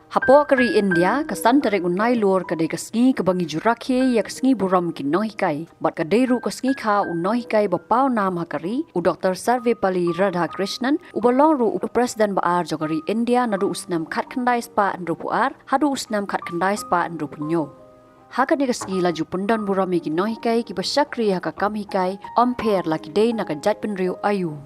Hapokari India kasan terek unai lor kadai kasngi kebangi jurakhe ya kasngi burom ki Nonghikai bat kadai ru kasngi kha Nonghikai bapau nam hakari u Dr. Sarvepalli Radha Krishnan u balong ru u President baar jogari India nadu usnam khat khandai spa andru puar hadu usnam khat khandai spa andru punyo Hakani kasngi laju pundan burom ki Nonghikai ki basakri haka Kam Hikai ompher laki dei naka jat penriu ayu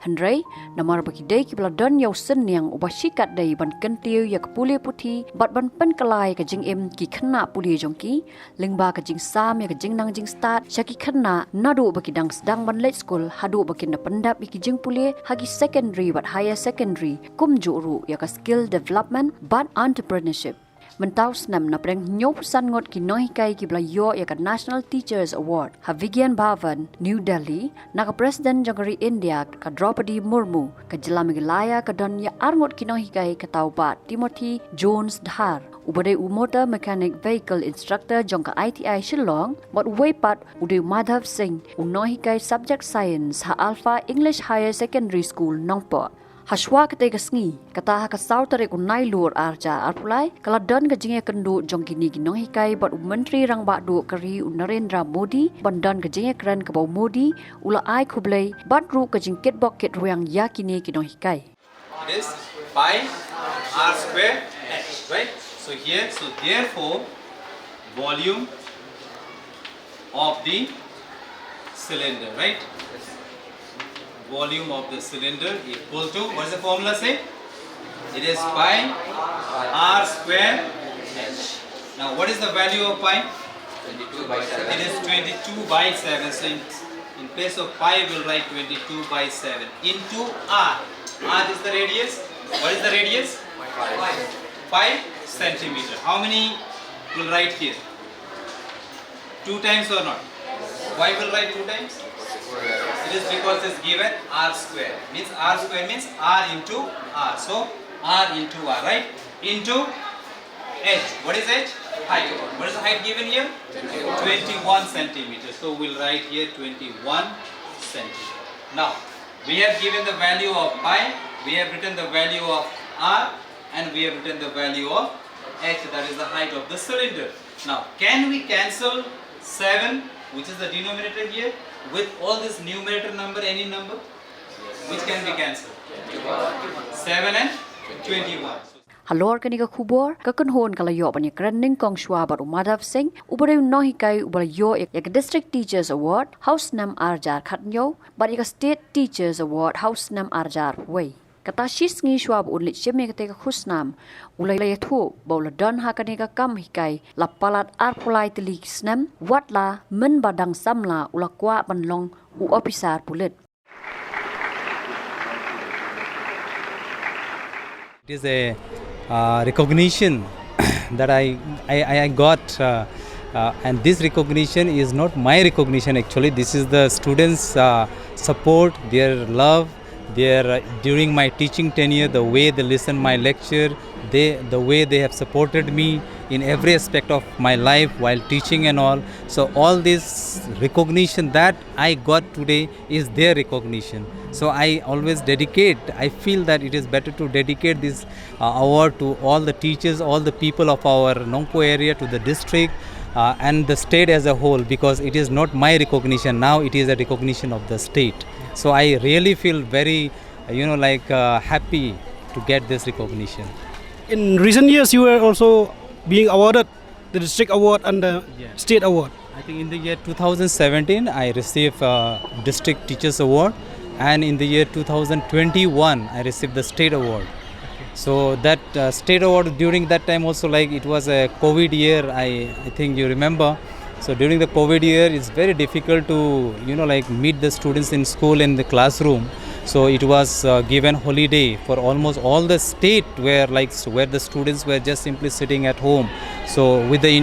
Hendrai, namar bagi day ki beladon yau senyang ubashikat day ban kentiu ya kepuli putih bat ban pen kelai ke jing em ki kena puli jongki lingba ke jing sam ya ke jing nang jing start syaki kena nadu bagi dang sedang ban late school hadu bagi na pendap ki jing puli hagi secondary bat higher secondary kum juru ya ke skill development bat entrepreneurship Mentau senam na preng nyop san ngot ki Nonghikai ki bla yo ya ka National Teachers Award ha Vigyan Bhavan New Delhi na ka President jagari India ka Draupadi Murmu ka jila Meghalaya ka don ya arngot ki Nonghikai ka taubat Timothy Jones Dhar ubade motor mechanic vehicle instructor jong ka ITI Shillong bot weipat ude Madhav Singh Nonghikai subject science ha Alpha English Higher Secondary School Nongpo Hashwa kate kasngi kata ha ka sautare unai lur arja arpulai kala don ka jinge kendu jong kini ki Nonghikai bot menteri rang ba du kari Narendra Modi bandan ka jinge kran ka bau Modi ula ai khublai bat ru ka jing ket bok ket ruang ya kini ki Nonghikai This pi r square h, right? So here, so therefore volume of the cylinder, right? Volume of the cylinder equal to, what does the formula say? It is pi r square h. Now what is the value of pi? 22 by 7. It is 22 by 7. So in place of pi we'll write 22 by 7 into r. R is the radius. What is the radius? 5 centimeter. How many we'll write here? 2 times or not? Why will write 2 times? It is because it's given r square. Means r square means r into r. So r into r, right? Into h. What is h? Height. What is the height given here? 21 centimeters. So we'll write here 21 centimeters. Now we have given the value of pi. We have written the value of r, and we have written the value of h. That is the height of the cylinder. Now can we cancel 7, which is the denominator here, with all this numerator number, any number? Which can be cancelled? 7 and 21. Halor kani ka khubor ka kunhon kala yo banya kran nyngkong shwa bar Madhav Singh ubare Nonghikai ubare yo ek District Teachers Award House Nam Arjar khatnyo bar ek State Teachers Award House Nam Arjar way kata shis ngi shwa bu unlit sheme kate ka khusnam ulai la thu bawla don ha kani ka Kam Hikai la palat arpulai tili snam watla men badang samla ulakwa banlong u officer Pulit It is a recognition that I got and this recognition is not my recognition actually. This is the students' support, their love, their during my teaching tenure, the way they listen my lecture, the way they have supported me in every aspect of my life while teaching and all. So all this recognition that I got today is their recognition. So I always dedicate, I feel that it is better to dedicate this award to all the teachers, all the people of our Nongpo area, to the district and the state as a whole, because it is not my recognition now, it is a recognition of the state. So I really feel very, happy to get this recognition. In recent years, you were also being awarded the district award and the state award. I think in the year 2017, I received district teachers award, and in the year 2021, I received the state award. So that state award during that time also, like it was a COVID year, I think you remember. So during the COVID year, it's very difficult to meet the students in school in the classroom. So it was given holiday for almost all the state where the students were just simply sitting at home. So with the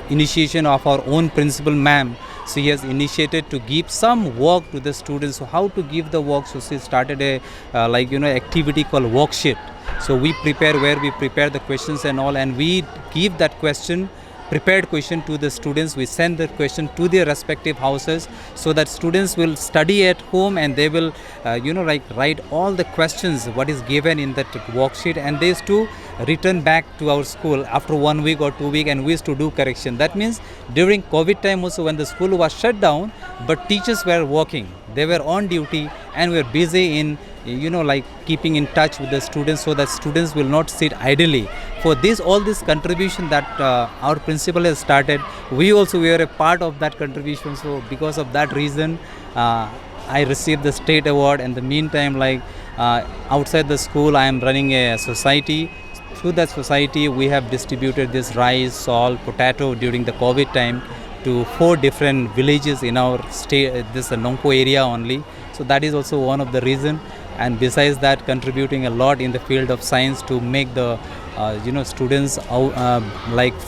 initiation of our own principal ma'am, so he has initiated to give some work to the students. So how to give the work? So she started a activity called worksheet. So we prepare the questions and all, and we give that question prepared question to the students. We send the question to their respective houses so that students will study at home and they will, write all the questions what is given in that worksheet, and they used to return back to our school after 1 week or 2 weeks, and we used to do correction. That means during COVID time also, when the school was shut down, but teachers were working, they were on duty and were busy in keeping in touch with the students so that students will not sit idly. For this, all this contribution that our principal has started, we also were a part of that contribution. So because of that reason, I received the state award. And the meantime, outside the school, I am running a society. Through that society, we have distributed this rice, salt, potato during the COVID time to 4 different villages in our state, this Nongpo area only. So that is also one of the reason. And besides that, contributing a lot in the field of science to make the students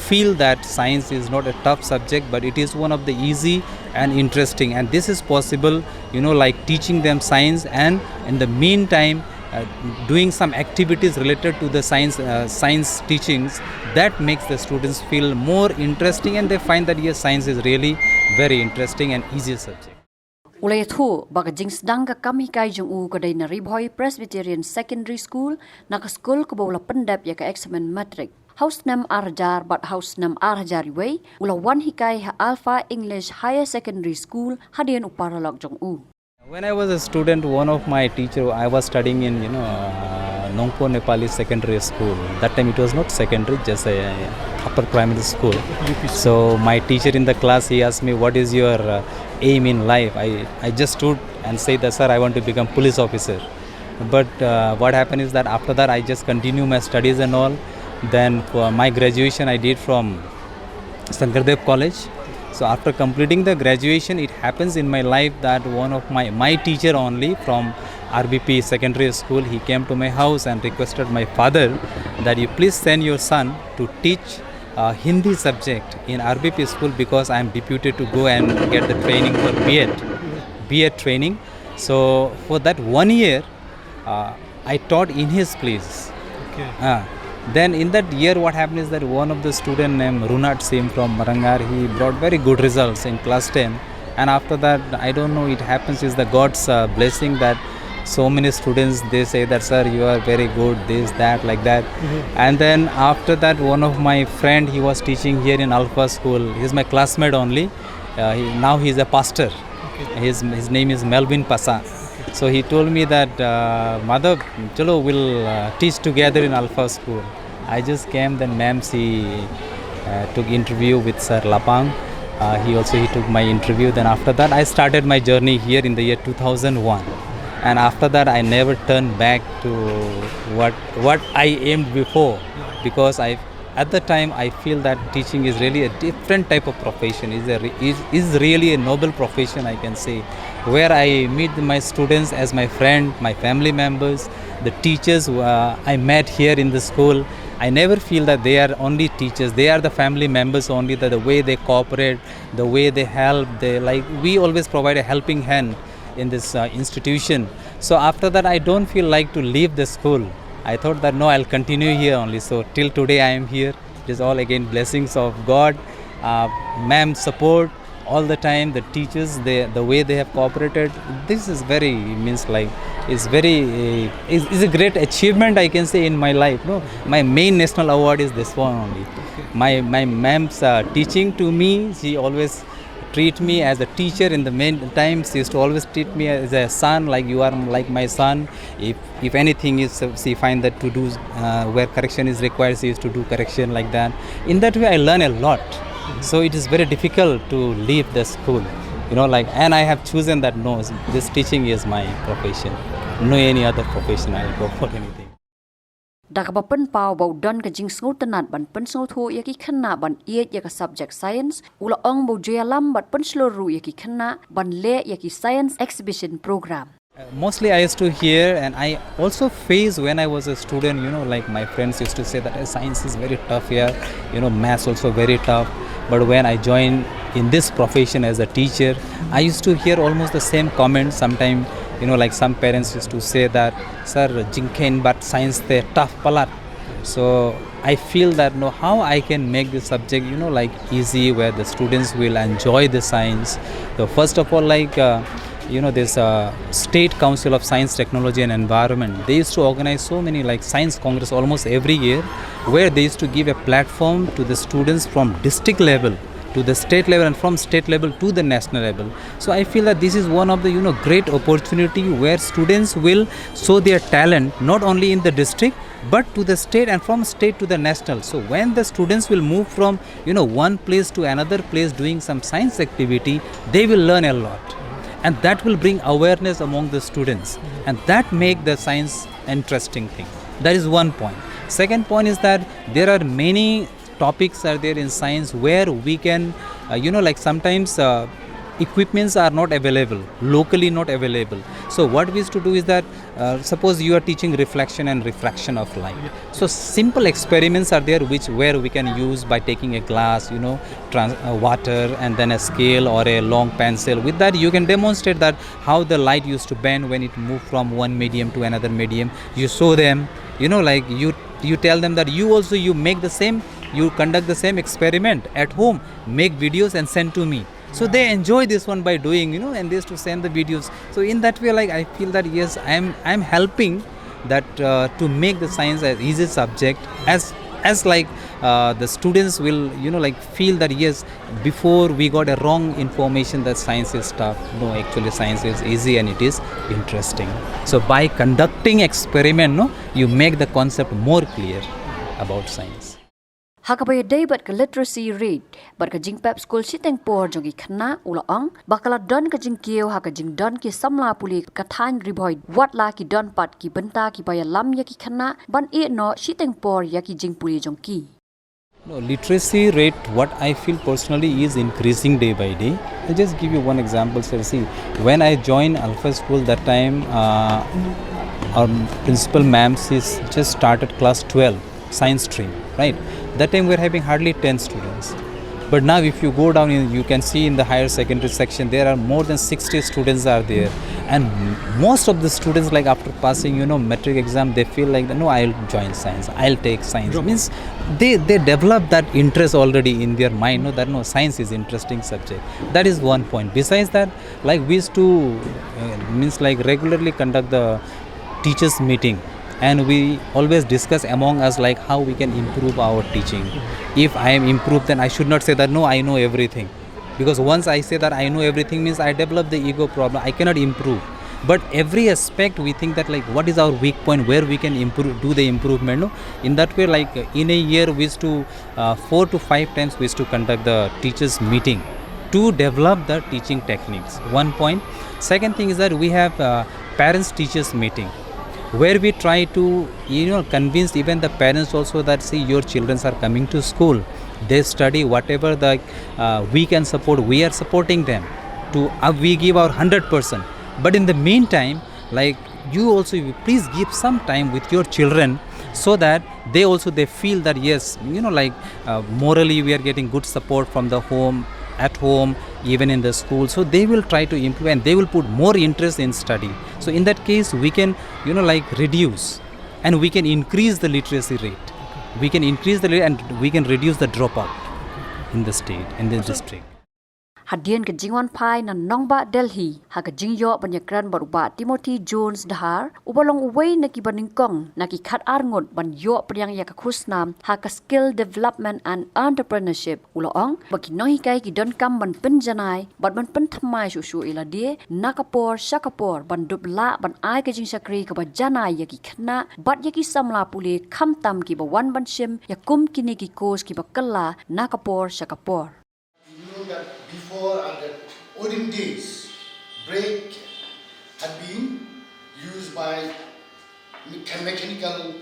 feel that science is not a tough subject, but it is one of the easy and interesting. And this is possible, teaching them science, and in the meantime doing some activities related to the science teachings that makes the students feel more interesting, and they find that yes, science is really very interesting and easy subject. Ulay thu baga jingsdang ka Kam Hikai jung u kadai na Ribhoy Presbyterian Secondary School naka school ko bola pendap ya ka examen matric. House nam arjar but house nam arjari way ula wan hikai ha Alpha English Higher Secondary School hadian uparalog jung u. When I was a student, one of my teacher, I was studying in Nongpo Nepali Secondary School. That time it was not secondary, just a upper primary school. So my teacher in the class, he asked me, what is your aim in life? I just stood and said that, sir, I want to become police officer. But what happened is that after that I just continue my studies and all. Then for my graduation I did from Sankardev College. So after completing the graduation, it happens in my life that one of my teacher only from RBP Secondary School, he came to my house and requested my father that you please send your son to teach Hindi subject in RBP school, because I am deputed to go and get the training for B.Ed training. So for that 1 year, I taught in his place. Okay. Then in that year, what happened is that one of the student named Runat Sim from Marangar, he brought very good results in class 10. And after that, I don't know, it happens is the God's blessing that so many students, they say that, sir, you are very good, this, that, like that. Mm-hmm. And then after that, one of my friend, he was teaching here in Alpha School. He's my classmate only. Now he's a pastor. Okay. His name is Melvin Pasa. So he told me that, Mother, chalo, we'll teach together in Alpha School. I just came, then ma'am, she took interview with Sir Lapang. He took my interview. Then after that, I started my journey here in the year 2001. And after that, I never turned back to what I aimed before, because at the time I feel that teaching is really a different type of profession. Is really a noble profession, I can say, where I meet my students as my friend, my family members, the teachers I met here in the school. I never feel that they are only teachers. They are the family members only. That the way they cooperate, the way they help, we always provide a helping hand in this institution. So after that, I don't feel like to leave the school. I thought that no, I'll continue here only. So till today I am here. It is all again blessings of God, ma'am support all the time, the teachers, the way they have cooperated. This is very is a great achievement, I can say, in my life. No, my main national award is this one only. Okay. My ma'am's teaching to me, she always treat me as a teacher. In the main times, she used to always treat me as a son, like you are like my son. If anything is, she find that to do where correction is required, she used to do correction like that. In that way, I learn a lot. So it is very difficult to leave the school, and I have chosen that no, this teaching is my profession. No any other profession I will go for anything. Dakaba pen pau bau don ka jing sngo tanat ban pen sngo thu yaki khanna ban iet yaka subject science ula ong bau jalam bat pen sloru yaki khanna ban le yaki science exhibition program. Mostly I used to hear, and I also face when I was a student, my friends used to say that science is very tough here, maths also very tough. But when I joined in this profession as a teacher, I used to hear almost the same comments. Sometimes, some parents used to say that, sir, jingthmu but science they tough palat. So I feel that how I can make this subject like easy, where the students will enjoy the science. So first of all, this State Council of Science, Technology and Environment, they used to organize so many science congress almost every year, where they used to give a platform to the students from district level to the state level, and from state level to the national level. So I feel that this is one of the great opportunity where students will show their talent not only in the district but to the state, and from state to the national. So when the students will move from one place to another place doing some science activity, they will learn a lot, and that will bring awareness among the students, and that make the science interesting thing. That is one point. Second point is that there are many topics are there in science where we can sometimes equipments are not available locally, not available. So what we used to do is that suppose you are teaching reflection and refraction of light, so simple experiments are there where we can use by taking a glass, water, and then a scale or a long pencil. With that you can demonstrate that how the light used to bend when it moved from one medium to another medium. You show them, you tell them that you make the same, you conduct the same experiment at home, make videos and send to me. So they enjoy this one by doing, and they used to send the videos. So in that way, I feel that yes, I'm helping that to make the science as easy subject as the students will feel that yes, before we got a wrong information that science is tough. No, actually science is easy and it is interesting. So by conducting experiment, you make the concept more clear about science. Hakabaya day but ka literacy rate but ka jing pep school siteng por jogi khana ulaong bakala don ka jing kio ha ka jing don ki samla puli ka than riboy wat la ki don pat ki banta ki baya lam ya ki khana ban e no siteng por ya ki jing puli jong ki. No, literacy rate, what I feel personally, is increasing day by day. I'll just give you one example, sir. See, when I joined Alpha School, that time our principal ma'am, she's just started class 12 science stream, right? That time we're having hardly 10 students. But now if you go down, you can see in the higher secondary section, there are more than 60 students are there. And most of the students, after passing, metric exam, they feel like, no, I'll join science, I'll take science. Means they develop that interest already in their mind, that science is interesting subject. That is one point. Besides that, we used to, regularly conduct the teachers meeting. And we always discuss among us how we can improve our teaching. If I am improved, then I should not say that, no, I know everything. Because once I say that I know everything means I develop the ego problem. I cannot improve. But every aspect we think that what is our weak point, where we can improve, do the improvement. No? In that way, in a year we used to 4 to 5 times we used to conduct the teachers meeting to develop the teaching techniques. One point. Second thing is that we have parents teachers meeting, where we try to convince even the parents also that, see, your children are coming to school, they study whatever we can support, we are supporting them to we give our 100%. But in the meantime, you also please give some time with your children, so that they feel that yes, morally we are getting good support from the home, at home, even in the school. So they will try to improve and they will put more interest in study. So in that case we can reduce and we can increase the literacy rate. We can increase the rate and we can reduce the dropout in the state, in the district. Hadian ke jingwan pai na Nongba Delhi ha ke jingyo banyakran baruba Timothy Jones dahar ubalong uway na ki nyngkong na ki khat arngot ban yo priang ya ka khusnam ha ka skill development and entrepreneurship uloong baki Nonghikai ki don kam ban penjanai ban thamai su ila die nakapor shakapor ban dubla ban ai ke jing sakri ka ba janai ya ki khna bat ya ki samla puli kham tam ki ba wan ban shim ya kum kini ki course ki ba kala nakapor shakapor. That before and the olden days, brake had been used by mechanical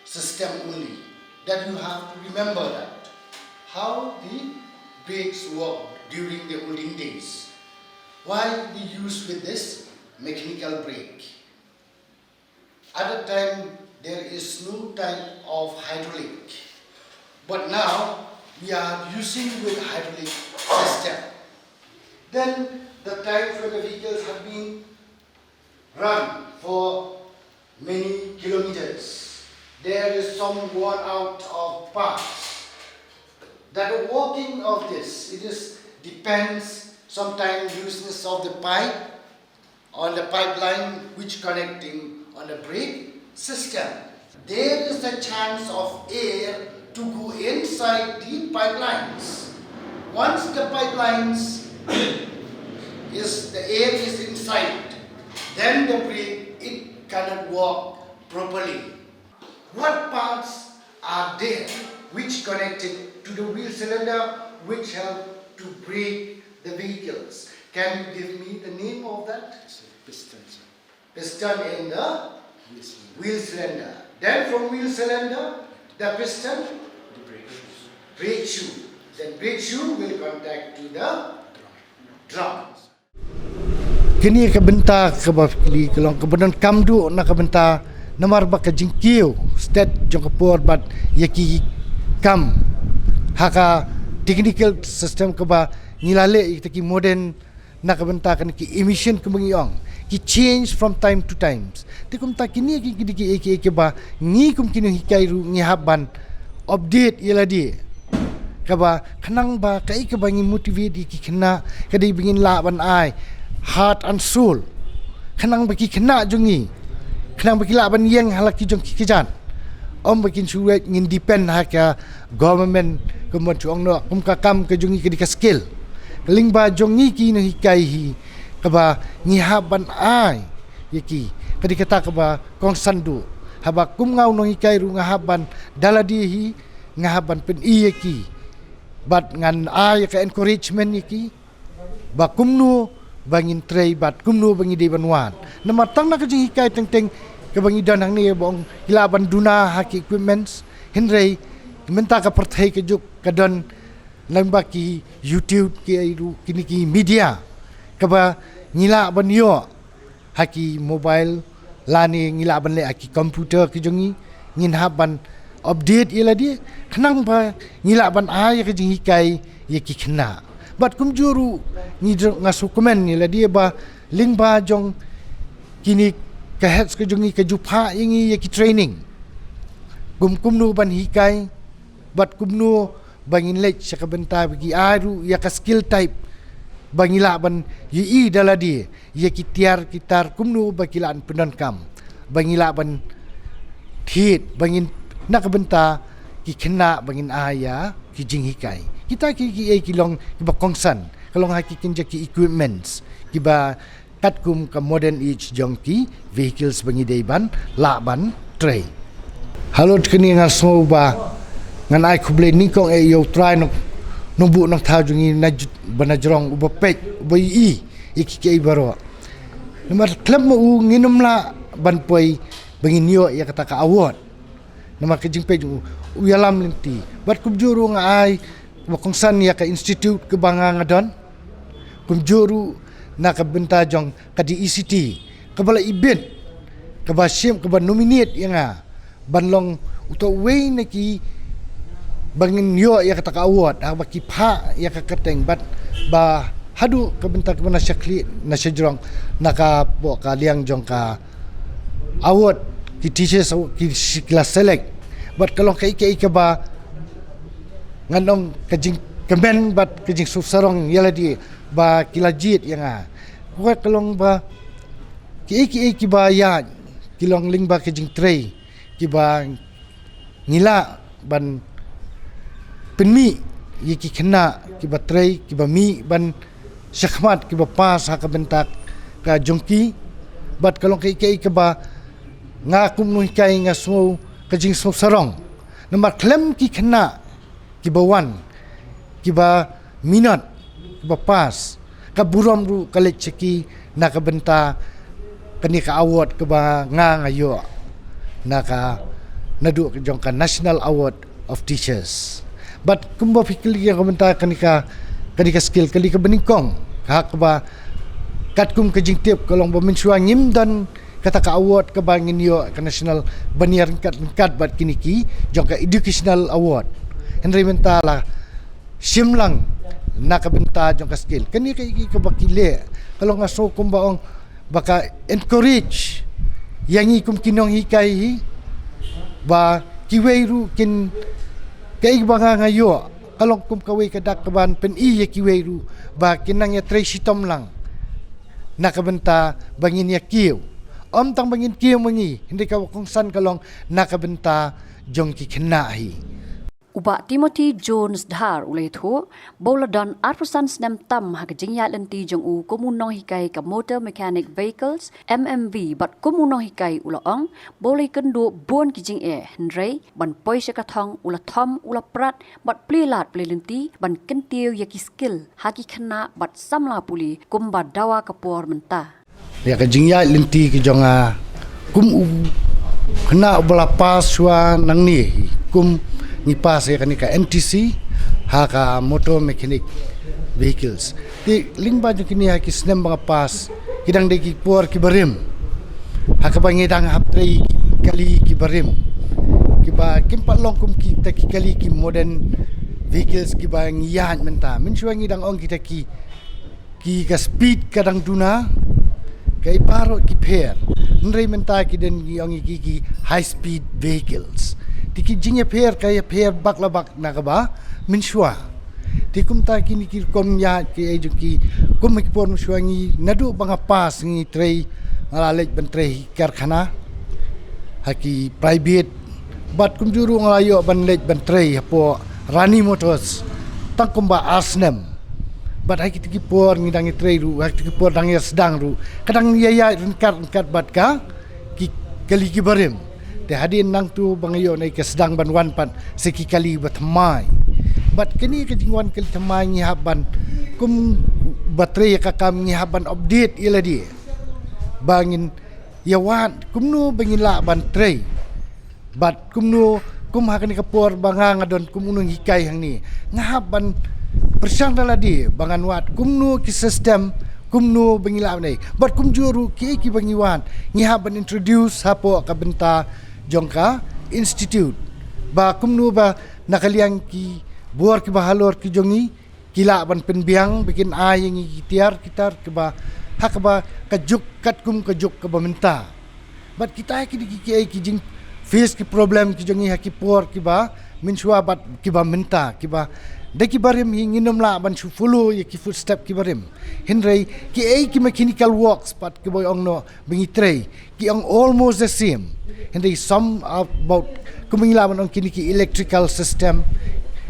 system only. That you have to remember that how the brakes worked during the olden days. Why we use with this mechanical brake? At that time there is no type of hydraulic, but now we are using with hydraulic system. Then the times when the vehicles have been run for many kilometers, there is some worn out of parts. That the working of this, it is depends sometimes useless of the pipe on the pipeline which connecting on the brake system. There is a chance of air to go inside the pipelines. Once the pipelines the air is inside, then the brake it cannot work properly. What parts are there which connected to the wheel cylinder which help to brake the vehicles? Can you give me the name of that? Piston. Piston in the wheel cylinder. Then from wheel cylinder, the piston, brake shoe. Then brake shoe will contact to the drum. Kini kebentar kebakli kalau kebenan kamdu nak kebentar namar bak jingkiu state jong kapor bat yaki kam haka technical system keba ngilale itaki modern nak kebentar kan ki emission kebengiong ki change from time to times tikum ta kini ki ki ba ngi kum kini hikai ru ngi haban update yeladi keba kenang ba kai keba ngi motivate ki kena kadai bingin la ban ai heart and soul kenang bagi kena jungi kenang bagi la ban yang halaki jong kijan om bakin surat ngin depend haka government kemudian chuang no kum kakam ke jungi ke skill keling ba jongi ki no hikai hi keba ngi haban ai yaki kadi kata keba kong sandu haba kum ngau no hikai ru ngahaban daladi hi ngahaban pen yaki bat ngan ai ka encouragement yaki ba kumnu bangin tray bat kumnu bangi de banwan namatang na kajing hikai teng ke bangi danang ni bong hilaban duna haki equipments henrei menta ka perthai ke juk kadon lambaki YouTube ke iru kini ki media ke ba ngila ban yo haki mobile lani ngila ban le haki komputer ke jongi ngin haban update ila dia kenang ba ngila ban ai ke jing hikai ye ki kena bat kum juru ni ngasu komen ni la dia ba ling ba jong kini ka heads ke jongi ke jupa ingi ye ki training kum nu ban hikai bat kum nu bangin lech sa kabenta bagi aru ya ka skill type bangila ban yi dala dia ye ki tiar kitar kum nu bakilan penon kam bangila ban thit bangin nak kabenta ki kena bangin aya ki jing hikai kita ki long ba kongsan kalong haki kinja ki equipments ki ba katkum ka modern age jongki vehicles bangi deiban laban tray halo kini ngaso ba ngan ai khuble nyngkong yo try no bu nak tha jungi na banajrong uba pek uba i iki baro nomor klub mo nginum la ban poi bangin yo ya kata ka award nomor kejing pe uyalam linti bat kubjuru ngai wakongsan ya ka institute ke banga ngadon kumjuru na ka benta jong ka di ECT ka bala event ka ba sim ka ba nominate yang banlong uto way na ki bangin yo ya kata ka award ba ki pha ya ka kateng bat ba hadu ka benta ka na syakli na syajrong na ka bo ka liang jong ka award ki teachers ki kelas select bat kalong kai ka ba nganong kajing kemen bat kajing susarong yala di ba kilajit yang kuat kalong ba ki ba ya kilong ling ba kajing tray ki ba ngila ban penmi yiki kena ki ba tray ki ba mi ban syakmat ki ba pas ha ka bentak ka jongki bat kalong kai ka ba ngakum nu kai ngaso kajing susarong nomor klem ki kena kibawan kiba minat kiba pas ka burom ru kale cheki na ka benta kani ka award kiba nga ngayo na ka nadu jong ka National Award of Teachers but kumba fikli ka benta kani ka skill kali ka beningkong ka ba katkum ka jingtip kalong ba minsua ngim dan kata ka award ka bangin yo ka national baniar kat bat kini ki jong ka educational award Henry mentala simlang nakabenta jong ka skill kani kay ka bakile kalau ngaso kum baong baka encourage yangi kum kinong hikai ba kiweiru kin kai banga ngayo kalong kum kawei kadak kaban pen I kiweiru ba kinang ya trei sitom lang nakabenta bangin ya kiu om tang bangin kiu mangi hindi ka kong san kalong nakabenta jong ki khenahi Uba Timothy Jones dhar ulay thu boladan arpusan snem tam ha kajingya lenti jong u komunong hikai ka motor mechanic vehicles MMV bat komunong hikai ulaong boleh kendo bon kijing hendrei ban poi syakathong ula thom ula prat bat plilat plilenti ban kentiu yaki skill haki khana bat samla puli kumba dawa kapor menta ya kajingya lenti ki jonga kum u khana bala paswa nang ni kum ni pas ya kan ka MTC ha ka motor mechanic vehicles ti lingba ju kini ha ki snem banga pas kidang de ki por ki barim ha ka bangi dang hap trei kali ki barim ki ba kim palong kum ki ta ki kali ki modern vehicles ki ba ngiyan menta min suangi dang ong kita ki ka speed kadang duna kai paro ki pair nrei menta ki den ong ki high speed vehicles tiki jingya pair kaya pair bakla bak nakaba minshwa tikum ta kini ki kom ya ki ejuki kum ki por mshwangi nadu banga pas ngi trei ngalalej ben trei karkhana haki private bat kum juru ngalayo ban lej ben trei po Rani Motors tangkum ba asnem bat haki tiki por ngidangi trei ru haki tiki por dangi sedang ru kadang ya ringkat bat ka ki kali ki barem te hadin nang tu bangayo na ikasdang banwan pan seki kali batmai bat kini kejingwan kali tamai ni haban kum baterai ka kam ni haban update ila di bangin yawan kumnu bangin la ban tray bat kumnu kum hakani kapor banga ngadon kumnu hikai hang ni ngahaban persang dala di bangan wat kumnu ki system kumnu bangila nei bat kum juru ki bangiwan ni haban introduce hapo ka benta jongka institute ba kumnu ba nakaliang ki buar ki bahalor ki jongi kila ban penbiang bikin ay ngi Atiar kitar ke ba hakba kajuk kat kum kajuk ke bamenta bat kita ki ki jing face ki problem ki jongi haki por ki ba min shwa bat ki bamenta ki ba de ki barim hinginom la ban shu follow ki footstep ki barim henrei ki mechanical works pat ki boy ong no bingi trei ki ong almost the same and they some about kumingla man kini ki electrical system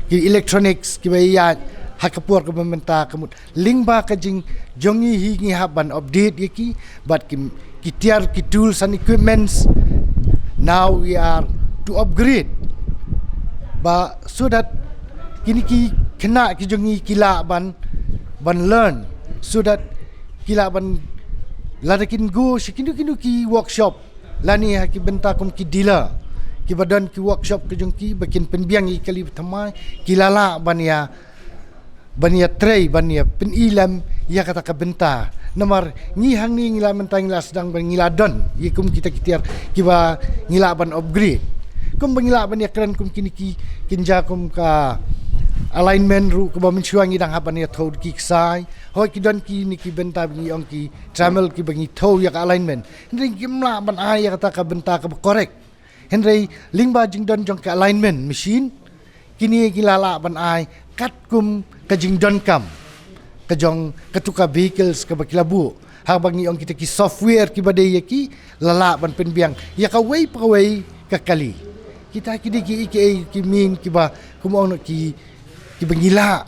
ki electronics ki baya hakapur ko mementa kamut lingba ka jing jongi hi ngi haban update ki but ki tiar ki tools and equipments now we are to upgrade ba so that kini ki kena ki jongi kila ban learn so that kila ban ladakin go sikindu ki workshop lani ha ki benta kum ki dealer ki badan ki workshop ki jongki bakin penbiang i kali thamai kilala bania tray bania pen ilam ya kata ka benta nomor ni hang ni ngila mentang ngila sedang ngila don yikum kita kitiar kiba ngila ban upgrade kum bangila ban ya kran kum kini ki kinja kum ka alignment ru ko bamin chuang idang haban ya thod ki sai hoi ki don ki ni ki benta ni ong ki travel ki bangi tho ya alignment ring kimla ban ai ya kata ka benta ka correct henrei lingba jing don jong ka alignment machine kini gilala ban ai kat kum ka jing don kam ka jong katuka vehicles ka bakilabu ha bangi ong kita ki software ki badai ya ki lala ban penbiang ya ka wei ka kali kita ki ki min ki ba kum ong ki bangila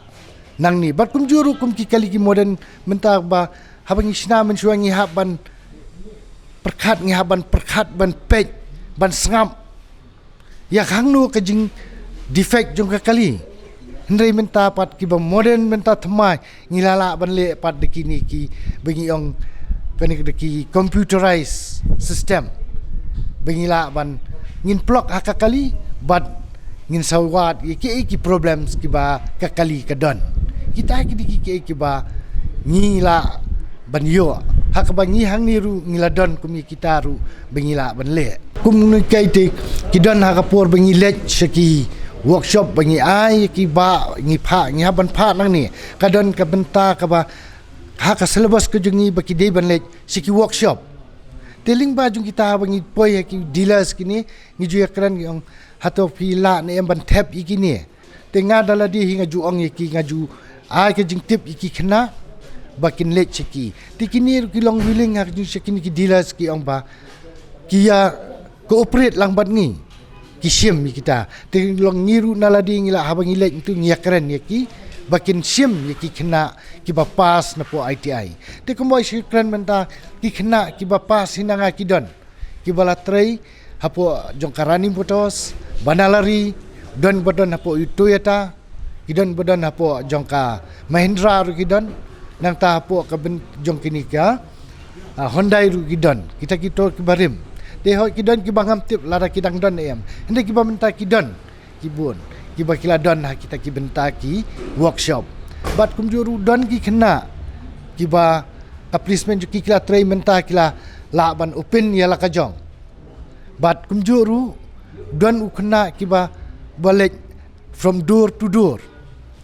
nang ni bat kum juru kum ki kali ki modern menta ba habang isna men suangi haban perkhat ban pej ban sngam ya khangnu ka jing defect jong ka kali hendrei menta pat ki ba modern menta thamai ngilala ban le pat de kini ki bangi ong kani ki computerized system bangila ban ngin plug hakakali bat ngin sawat ki problems ki ba kakali kadon kita ki ba ngila ban yo hak ba ngi hang niru ngila don kum kita ru bangila ban le kum ni kai te ki don hak por bangi let shaki workshop bangi ai ki ba ngi pha ngi haban pha nang ni kadon ka benta ka ba hak syllabus ke jungi ba ki de ban le shiki workshop Teling ba jung kita bangi poi ki dealers kini ngiju yakran yang hato pila ne yang ban tap ikini. Tengah dala di hinga juang iki ngaju ai ke jing tip iki kena bakin lek chiki. Tikini kilong willing hak jing chiki ki dealers ki ong ba kia cooperate lang bat ngi kisim kita. Tilong ngiru naladi ngila habang ilek itu ngiyakran yaki bakin sim yaki kena ki bapas na po ITI. Te kumoy sikran menta ki kena ki bapas hinanga ki don. Ki balatray hapo jongkarani motos banalari don bodon hapo Toyota ki don bodon hapo jongka Mahindra ru ki don nang ta hapo ka jong kini ka Hyundai ru ki don. Kita kito ki barim. Te hoi ki don ki bangam tip lara ki dang don em. Hende ki ba menta ki don ki bun. Ki ba kila don ha kita ki benta ki workshop. Bat kumjuru don ki kena ki ba kaplismen ju ki kila tray menta kila la ban open ya la kajong. Bat kumjuru don u kena ki ba balik from door to door.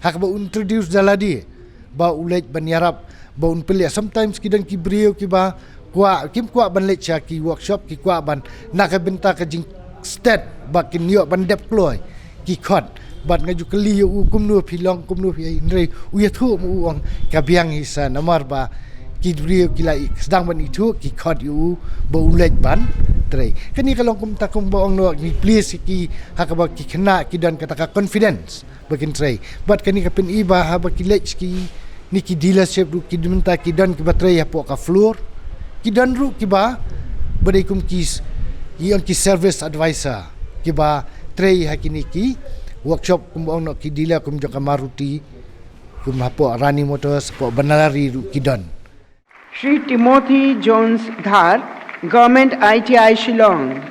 Hak ba introduce daladi ba ulet ban yarap ba un pelia sometimes ki don ki brio ki ba kwa kim kwa ban lech ki workshop ki kwa ban nak benta ka jing stat ba kin yo ban dep kloy ki khot bat ngaju keli u kumnu philong kumnu phi ndre u yathu mu ong ka biang hisa namar ba ki brio ki lai sedang ban itu ki khot u ba ulet ban tre kani kalong kum takum ba ong no ni please ki hakaba ki kena ki dan kata ka confidence bakin tre bat kani ka pen iba ha ba ki lech ki ni ki dealership ru ki dimenta ki dan ki batre ya po ka floor ki dan ru ki ba bade kum kis yon ki service advisor ki ba tre hakini ki workshop kum ong no ki dealer kum jong ka Maruti kum hapo Rani Motors po banalari ru ki dan Shri Timothy Jones Dhar, Government ITI Shillong.